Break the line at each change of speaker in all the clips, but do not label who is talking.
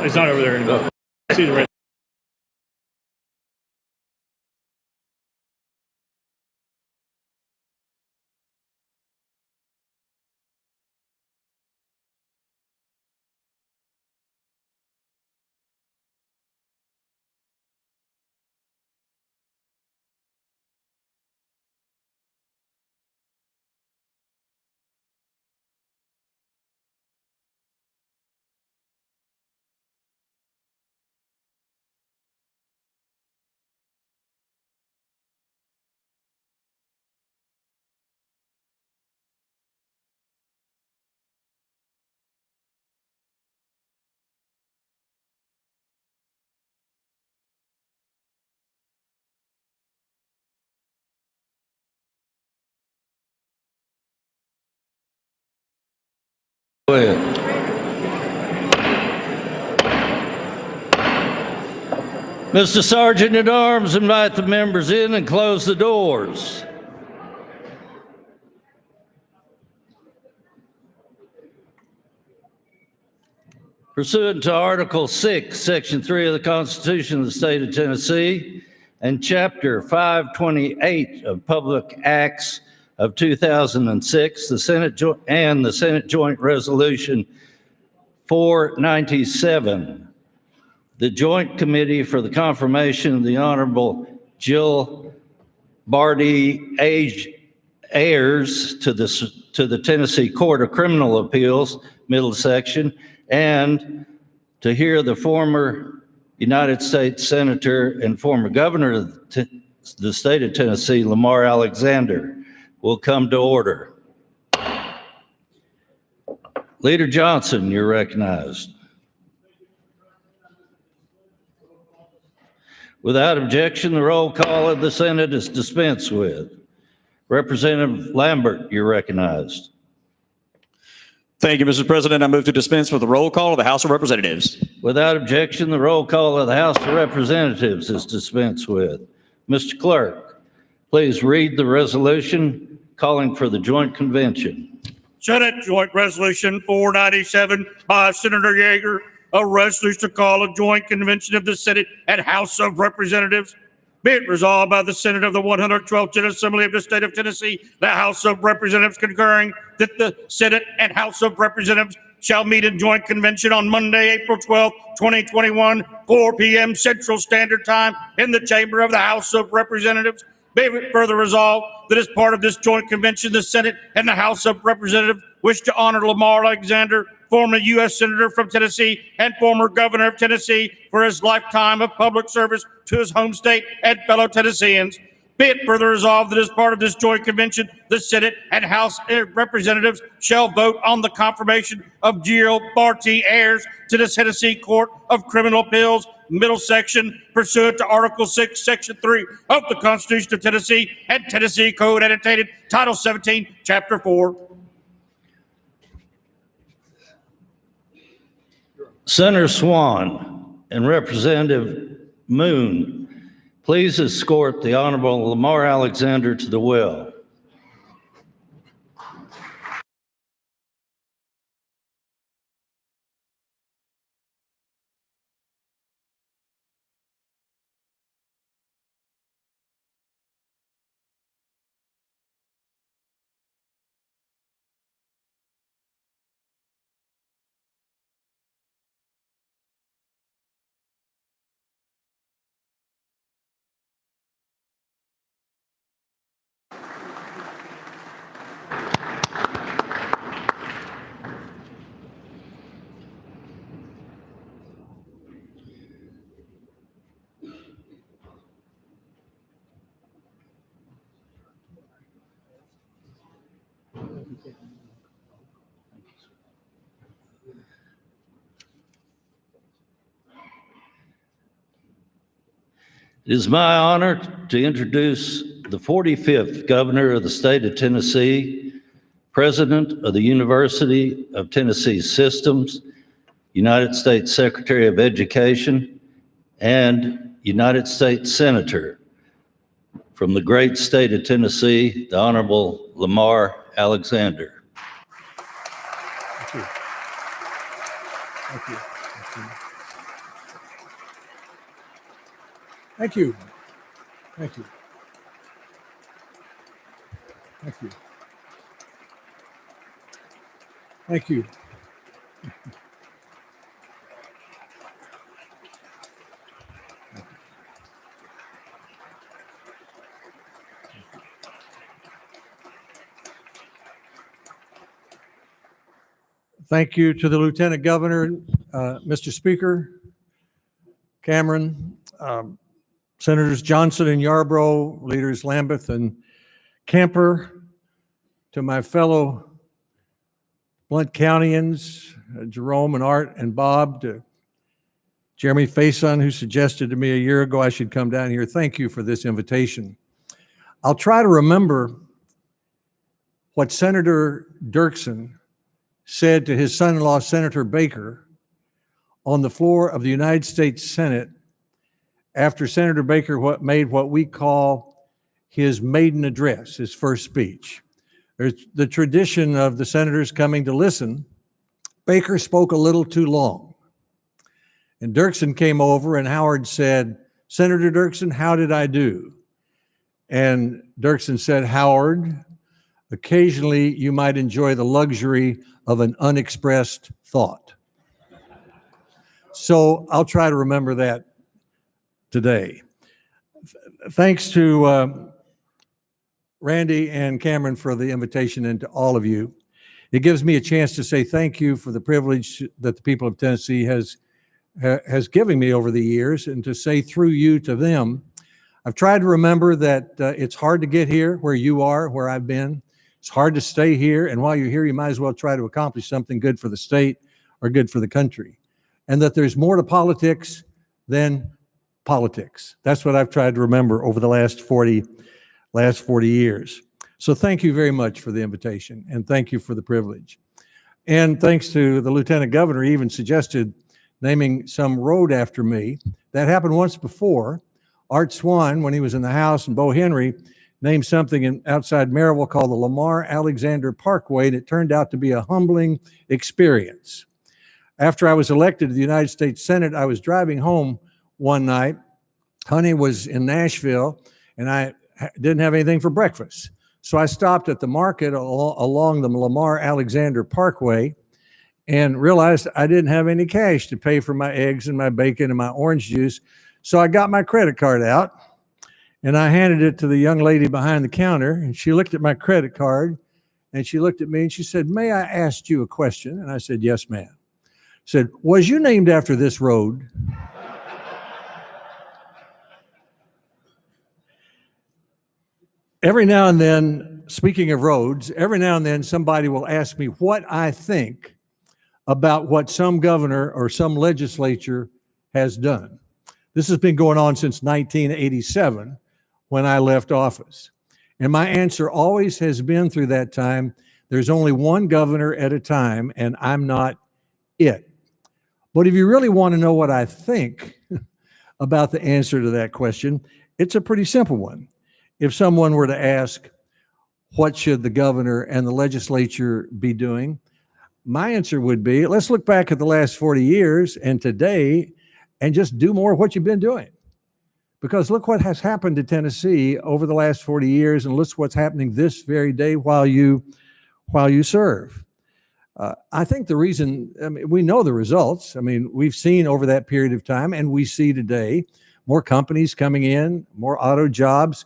He's not over there anymore. I see the right.
Go ahead. Mr. Sergeant at Arms, invite the members in and close the doors. Pursuant to Article 6, Section 3 of the Constitution of the State of Tennessee and Chapter 528 of Public Acts of 2006, the Senate Joint Resolution 497, the Joint Committee for the Confirmation of the Honorable Jill Barty Ayers to the Tennessee Court of Criminal Appeals, middle section, and to hear the former United States Senator and former Governor of the state of Tennessee, Lamar Alexander, will come to order. Leader Johnson, you're recognized. Without objection, the roll call of the Senate is dispensed with. Representative Lambert, you're recognized.
Thank you, Mr. President. I move to dispense with the roll call of the House of Representatives.
Without objection, the roll call of the House of Representatives is dispensed with. Mr. Clerk, please read the resolution calling for the joint convention.
Senate Joint Resolution 497 by Senator Yeager, a resolution to call a joint convention of the Senate and House of Representatives. Be it resolved by the Senate of the 112th General Assembly of the State of Tennessee, the House of Representatives concurring that the Senate and House of Representatives shall meet in joint convention on Monday, April 12, 2021, 4 p.m. Central Standard Time in the chamber of the House of Representatives. Be it further resolved that as part of this joint convention, the Senate and the House of Representatives wish to honor Lamar Alexander, former U.S. Senator from Tennessee and former Governor of Tennessee, for his lifetime of public service to his home state and fellow Tennesseans. Be it further resolved that as part of this joint convention, the Senate and House Representatives shall vote on the confirmation of Jill Barty Ayers to the Tennessee Court of Criminal Appeals, middle section, pursuant to Article 6, Section 3 of the Constitution of Tennessee and Tennessee Code annotated Title 17, Chapter 4.
Senator Swan and Representative Moon, please escort the Honorable Lamar Alexander to the well. It is my honor to introduce the 45th Governor of the State of Tennessee, President of the University of Tennessee Systems, United States Secretary of Education, and United States Senator from the great state of Tennessee, the Honorable Lamar Alexander.
Thank you. Thank you. Thank you.
Thank you. Thank you. Thank you. Thank you. Thank you to the Lieutenant Governor, Mr. Speaker, Cameron, Senators Johnson and Yarborough, leaders Lambeth and Kemper, to my fellow Blount Countyans, Jerome and Art and Bob, to Jeremy Faison, who suggested to me a year ago I should come down here. Thank you for this invitation. I'll try to remember what Senator Dirksen said to his son-in-law, Senator Baker, on the floor of the United States Senate after Senator Baker made what we call his maiden address, his first speech. There's the tradition of the senators coming to listen. Baker spoke a little too long. And Dirksen came over and Howard said, "Senator Dirksen, how did I do?" And Dirksen said, "Howard, occasionally you might enjoy the luxury of an unexpressed thought." So I'll try to remember that today. Thanks to Randy and Cameron for the invitation, and to all of you. It gives me a chance to say thank you for the privilege that the people of Tennessee has given me over the years, and to say through you to them. I've tried to remember that it's hard to get here where you are, where I've been. It's hard to stay here, and while you're here, you might as well try to accomplish something good for the state or good for the country. And that there's more to politics than politics. That's what I've tried to remember over the last 40 years. So thank you very much for the invitation, and thank you for the privilege. And thanks to the Lieutenant Governor, he even suggested naming some road after me. That happened once before. Art Swan, when he was in the House, and Bo Henry named something outside Maryville called the Lamar Alexander Parkway, and it turned out to be a humbling experience. After I was elected to the United States Senate, I was driving home one night. Honey was in Nashville, and I didn't have anything for breakfast. So I stopped at the market along the Lamar Alexander Parkway and realized I didn't have any cash to pay for my eggs and my bacon and my orange juice. So I got my credit card out and I handed it to the young lady behind the counter, and she looked at my credit card and she looked at me and she said, "May I ask you a question?" And I said, "Yes, ma'am." She said, "Was you named after this road?" Every now and then, speaking of roads, every now and then somebody will ask me what I think about what some governor or some legislature has done. This has been going on since 1987 when I left office. And my answer always has been through that time, there's only one governor at a time, and I'm not it. But if you really want to know what I think about the answer to that question, it's a pretty simple one. If someone were to ask, what should the governor and the legislature be doing? My answer would be, let's look back at the last 40 years and today and just do more of what you've been doing. Because look what has happened to Tennessee over the last 40 years, and look what's happening this very day while you serve. I think the reason, we know the results. We've seen over that period of time, and we see today more companies coming in, more auto jobs,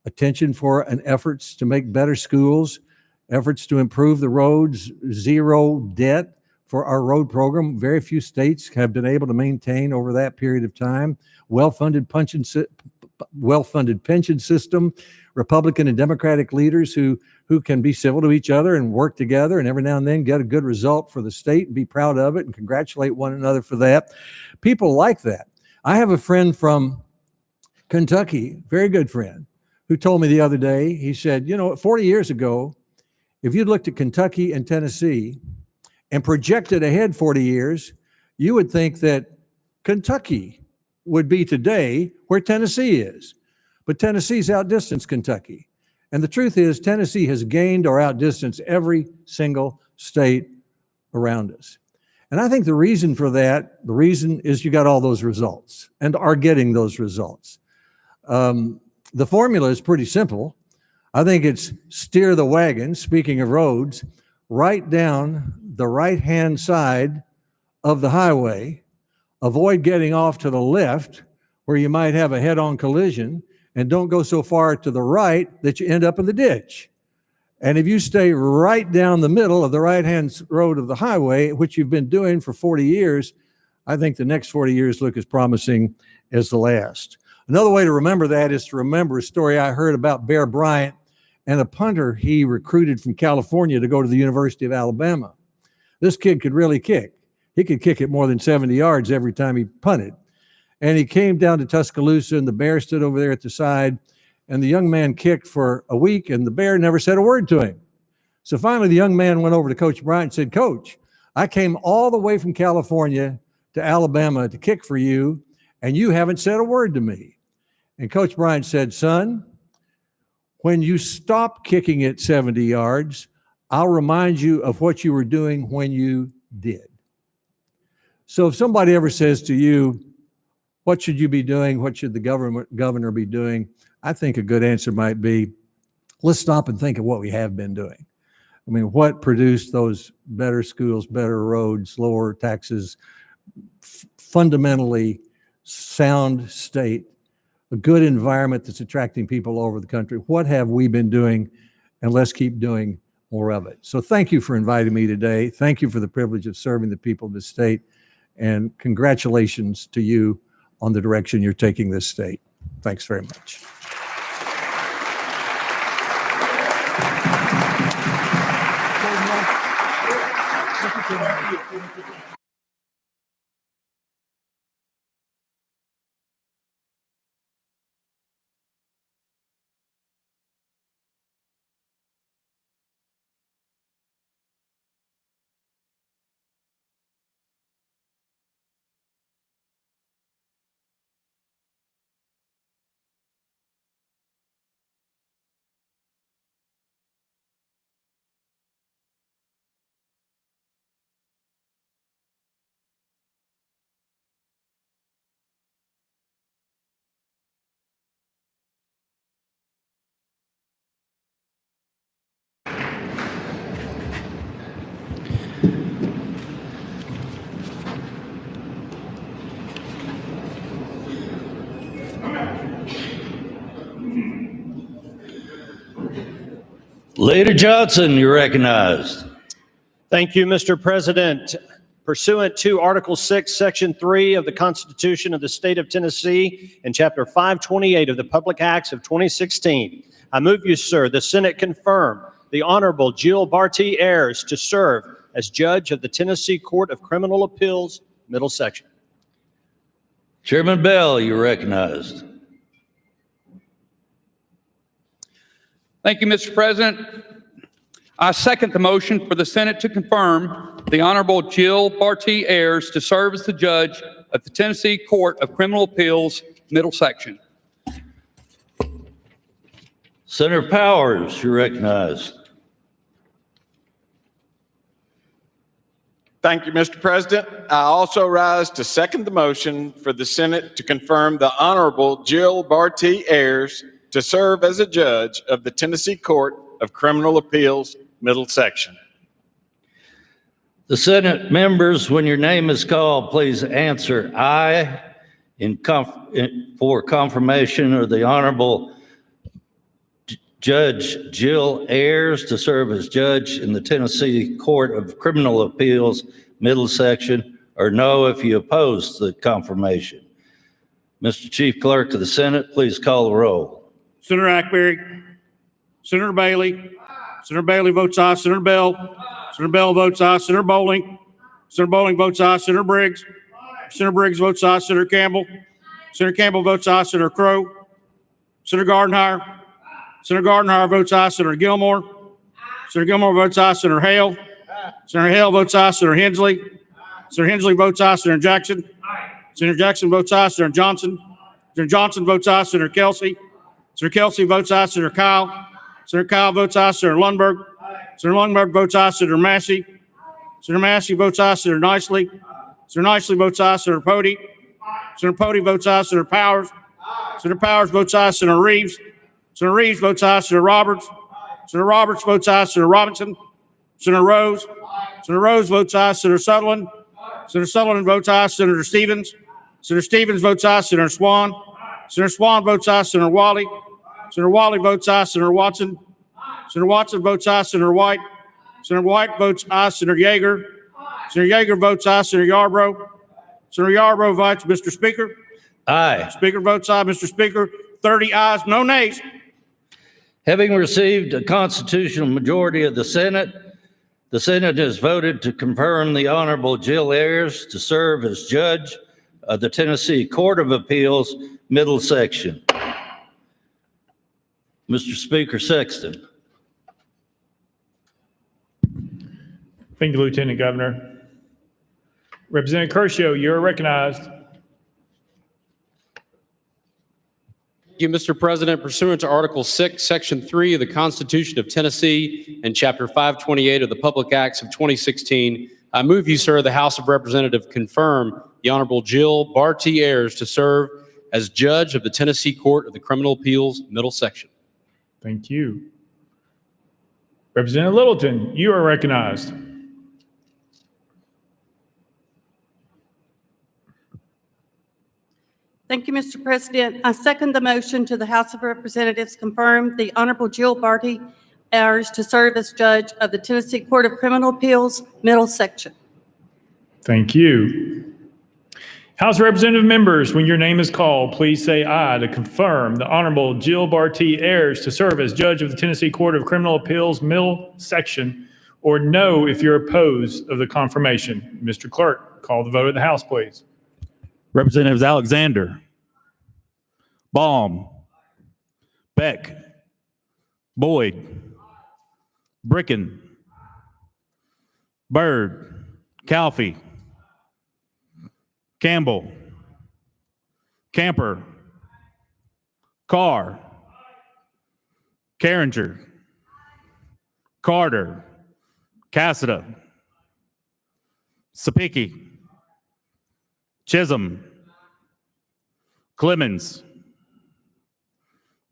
attention for and efforts to make better schools, efforts to improve the roads, zero debt for our road program. Very few states have been able to maintain over that period of time. Well-funded pension system, Republican and Democratic leaders who can be civil to each other and work together and every now and then get a good result for the state and be proud of it and congratulate one another for that. People like that. I have a friend from Kentucky, very good friend, who told me the other day, he said, 40 years ago, if you'd looked at Kentucky and Tennessee and projected ahead 40 years, you would think that Kentucky would be today where Tennessee is. But Tennessee's outdistanced Kentucky. And the truth is, Tennessee has gained or outdistanced every single state around us. And I think the reason for that, the reason is you got all those results and are getting those results. The formula is pretty simple. I think it's steer the wagon, speaking of roads, right down the right-hand side of the highway. Avoid getting off to the left where you might have a head-on collision, and don't go so far to the right that you end up in the ditch. And if you stay right down the middle of the right-hand road of the highway, which you've been doing for 40 years, I think the next 40 years look as promising as the last. Another way to remember that is to remember a story I heard about Bear Bryant and a punter he recruited from California to go to the University of Alabama. This kid could really kick. He could kick it more than 70 yards every time he punted. And he came down to Tuscaloosa, and the Bear stood over there at the side, and the young man kicked for a week, and the Bear never said a word to him. So finally, the young man went over to Coach Bryant and said, "Coach, I came all the way from California to Alabama to kick for you, and you haven't said a word to me." And Coach Bryant said, "Son, when you stop kicking at 70 yards, I'll remind you of what you were doing when you did." So if somebody ever says to you, "What should you be doing? What should the governor be doing?" I think a good answer might be, let's stop and think of what we have been doing. I mean, what produced those better schools, better roads, lower taxes, fundamentally sound state, a good environment that's attracting people all over the country? What have we been doing? And let's keep doing more of it. So thank you for inviting me today. Thank you for the privilege of serving the people of this state. And congratulations to you on the direction you're taking this state. Thanks very much.
Leader Johnson, you're recognized.
Thank you, Mr. President. Pursuant to Article 6, Section 3 of the Constitution of the State of Tennessee and Chapter 528 of the Public Acts of 2016, I move you, sir, the Senate confirm the Honorable Jill Barty Ayers to serve as Judge of the Tennessee Court of Criminal Appeals, Middle Section.
Chairman Bell, you're recognized.
Thank you, Mr. President. I second the motion for the Senate to confirm the Honorable Jill Barty Ayers to serve as the Judge of the Tennessee Court of Criminal Appeals, Middle Section.
Senator Powers, you're recognized.
Thank you, Mr. President. I also rise to second the motion for the Senate to confirm the Honorable Jill Barty Ayers to serve as a judge of the Tennessee Court of Criminal Appeals, Middle Section.
The Senate members, when your name is called, please answer aye for confirmation of the Honorable Judge Jill Ayers to serve as judge in the Tennessee Court of Criminal Appeals, Middle Section, or no if you oppose the confirmation. Mr. Chief Clerk of the Senate, please call the roll.
Senator Hackberry. Senator Bailey. Senator Bailey votes aye. Senator Bell. Senator Bell votes aye. Senator Bowling. Senator Bowling votes aye. Senator Briggs. Senator Briggs votes aye. Senator Campbell. Senator Campbell votes aye. Senator Crow. Senator Gardenhire. Senator Gardenhire votes aye. Senator Gilmore. Senator Gilmore votes aye. Senator Hale. Senator Hale votes aye. Senator Hensley. Senator Hensley votes aye. Senator Jackson. Senator Jackson votes aye. Senator Johnson. Senator Johnson votes aye. Senator Kelsey. Senator Kelsey votes aye. Senator Kyle. Senator Kyle votes aye. Senator Lundberg. Senator Lundberg votes aye. Senator Massey. Senator Massey votes aye. Senator Nicely. Senator Nicely votes aye. Senator Pody. Senator Pody votes aye. Senator Powers. Senator Powers votes aye. Senator Reeves. Senator Reeves votes aye. Senator Roberts. Senator Roberts votes aye. Senator Robinson. Senator Rose. Senator Rose votes aye. Senator Sutherland. Senator Sutherland votes aye. Senator Stevens. Senator Stevens votes aye. Senator Swan. Senator Swan votes aye. Senator Wally. Senator Wally votes aye. Senator Watson. Senator Watson votes aye. Senator White. Senator White votes aye. Senator Yeager. Senator Yeager votes aye. Senator Yarbrough. Senator Yarbrough votes, Mr. Speaker.
Aye.
Speaker votes aye. Mr. Speaker, 30 ayes, no nays.
Having received a constitutional majority of the Senate has voted to confirm the Honorable Jill Ayers to serve as judge of the Tennessee Court of Appeals, middle section. Mr. Speaker Sexton.
Thank you, Lieutenant Governor. Representative Curcio, you're recognized.
Thank you, Mr. President. Pursuant to Article 6, Section 3 of the Constitution of Tennessee and Chapter 528 of the Public Acts of 2016, I move you, sir, the House of Representatives confirm the Honorable Jill Barty Ayers to serve as judge of the Tennessee Court of the Criminal Appeals, middle section.
Thank you. Representative Littleton, you are recognized.
Thank you, Mr. President. I second the motion to the House of Representatives confirm the Honorable Jill Barty Ayers to serve as judge of the Tennessee Court of Criminal Appeals, middle section.
Thank you. House of Representative members, when your name is called, please say aye to confirm the Honorable Jill Barty Ayers to serve as judge of the Tennessee Court of Criminal Appeals, middle section, or no if you're opposed of the confirmation. Mr. Clerk, call the vote of the House, please.
Representatives Alexander, Baum, Beck, Boyd, Bricken, Byrd, Calfee, Campbell, Camper, Carr, Carringer, Carter, Cassida, Sapicki, Chisholm, Clemens,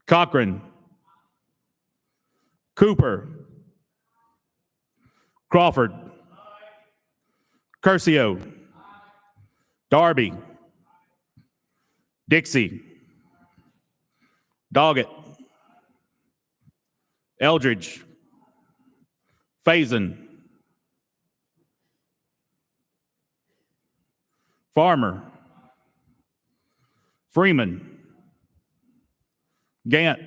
Cochran, Cooper, Crawford, Curcio, Darby, Dixie, Doggett, Eldridge, Faison, Farmer, Freeman, Gant,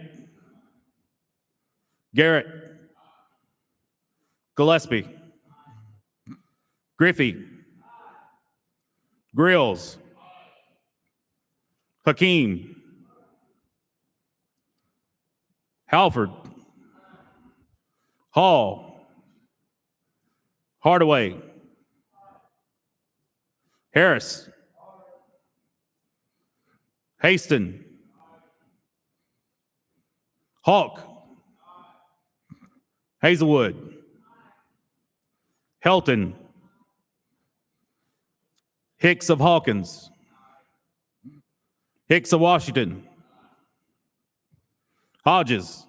Garrett, Gillespie, Griffey, Grills, Hakeem, Halford, Hall, Hardaway, Harris, Haston, Hawk, Hazelwood, Helton, Hicks of Hawkins, Hicks of Washington, Hodges,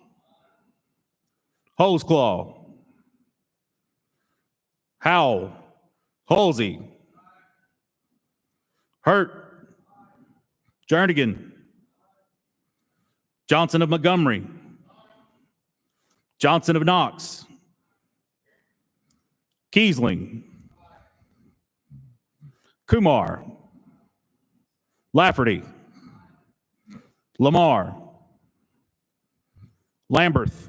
Holesclaw, Howell, Halsey, Hurt, Jernigan, Johnson of Montgomery, Johnson of Knox, Kiesling, Kumar, Lafferty, Lamar, Lamberth,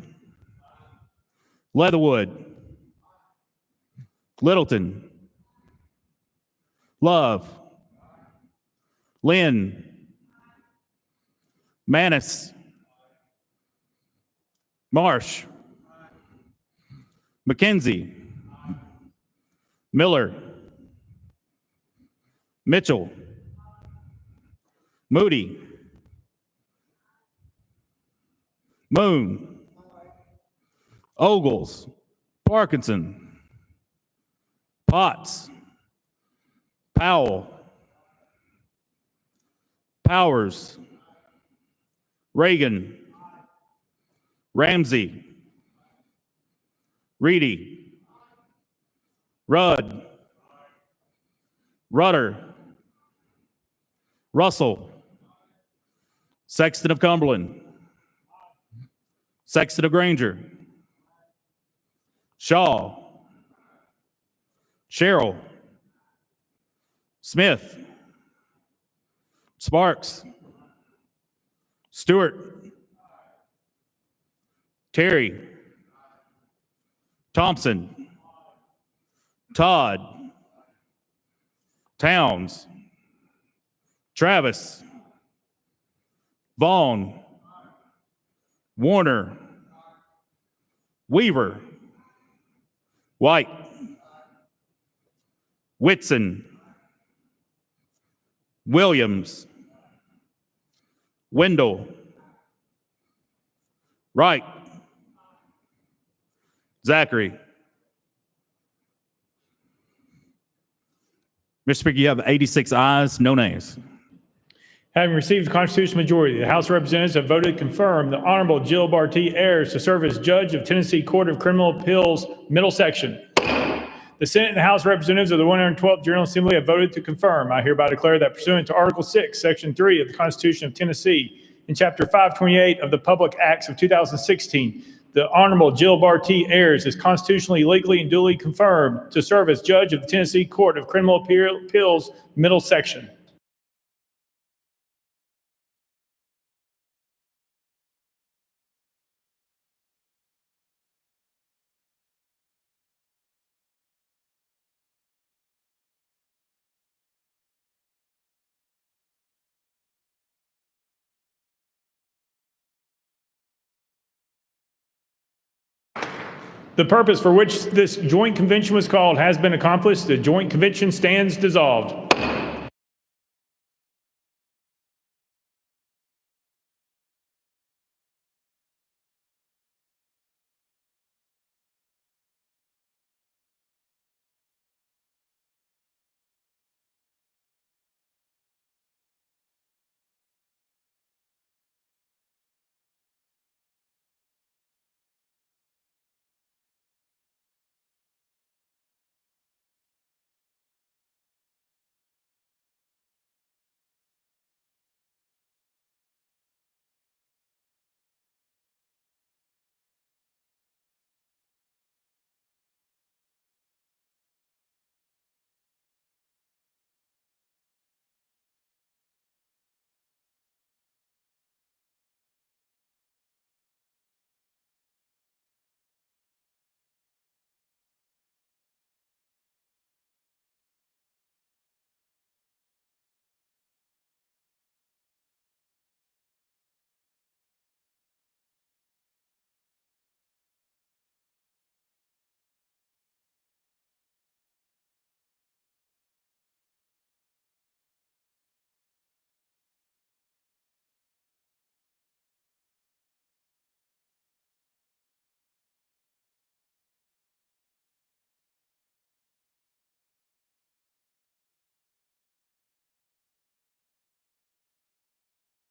Leatherwood, Littleton, Love, Lynn, Manis, Marsh, McKenzie, Miller, Mitchell, Moody, Moon, Ogles, Parkinson, Potts, Powell, Powers, Reagan, Ramsey, Reedy, Rudd, Rudder, Russell, Sexton of Cumberland, Sexton of Granger, Shaw, Sherrill, Smith, Sparks, Stewart, Terry, Thompson, Todd, Towns, Travis, Vaughn, Warner, Weaver, White, Whitson, Williams, Wendell, Wright, Zachary. Mr. Speaker, you have 86 ayes, no nays.
Having received the constitutional majority, the House of Representatives have voted to confirm the Honorable Jill Barty Ayers to serve as judge of Tennessee Court of Criminal Appeals, Middle Section. The Senate and the House of Representatives of the 112th General Assembly have voted to confirm. I hereby declare that pursuant to Article 6, Section 3 of the Constitution of Tennessee and Chapter 528 of the Public Acts of 2016, the Honorable Jill Barty Ayers is constitutionally, legally, and duly confirmed to serve as judge of the Tennessee Court of Criminal Appeals, Middle Section. The purpose for which this joint convention was called has been accomplished. The joint convention stands dissolved.